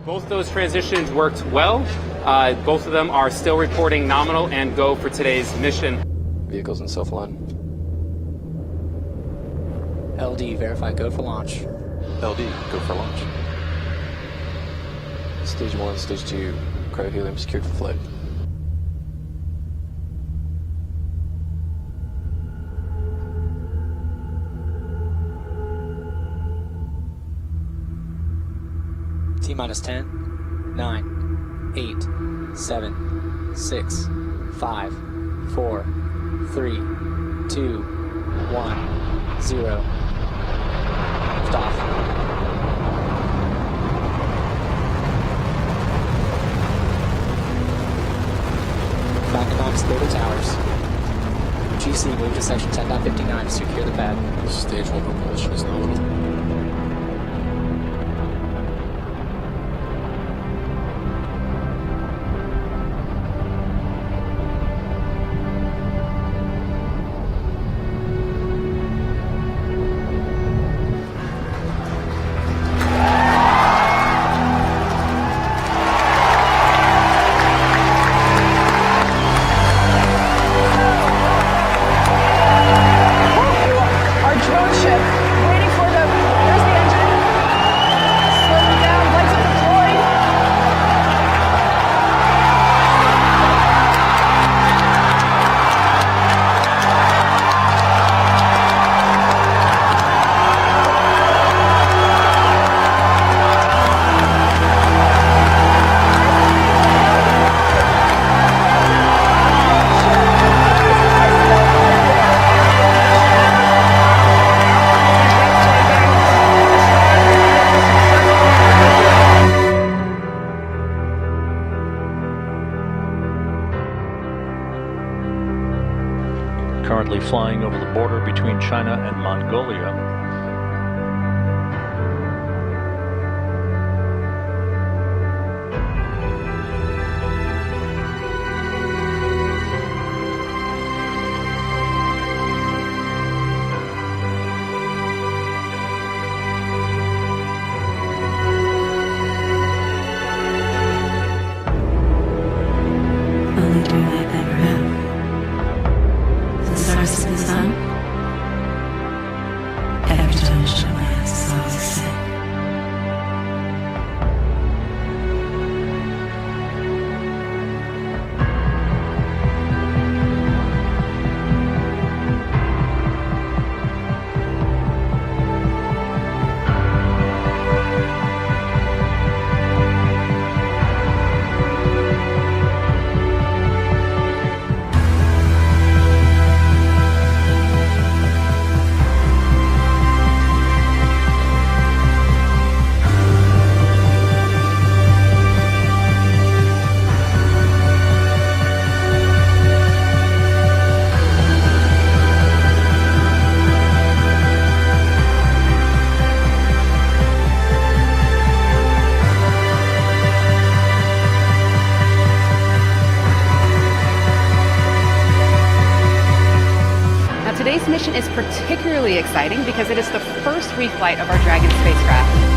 Both those transitions worked well. Both of them are still reporting nominal and go for today's mission. Vehicles in self-align. LD, verify go for launch. LD, go for launch. Stage 1, Stage 2, cryohelium secured for flight. T-minus 10, 9, 8, 7, 6, 5, 4, 3, 2, 1, 0. Stop. Falcon 9 is clear to towers. GC, move to section 10.59 to secure the pad. Stage 1 propulsion is nominal. Currently flying over the border between China and Mongolia. Only dream I've ever had. Stars in the sun. Every time I shut my eyes, it's always the same. Today's mission is particularly exciting because it is the first reflight of our Dragon spacecraft.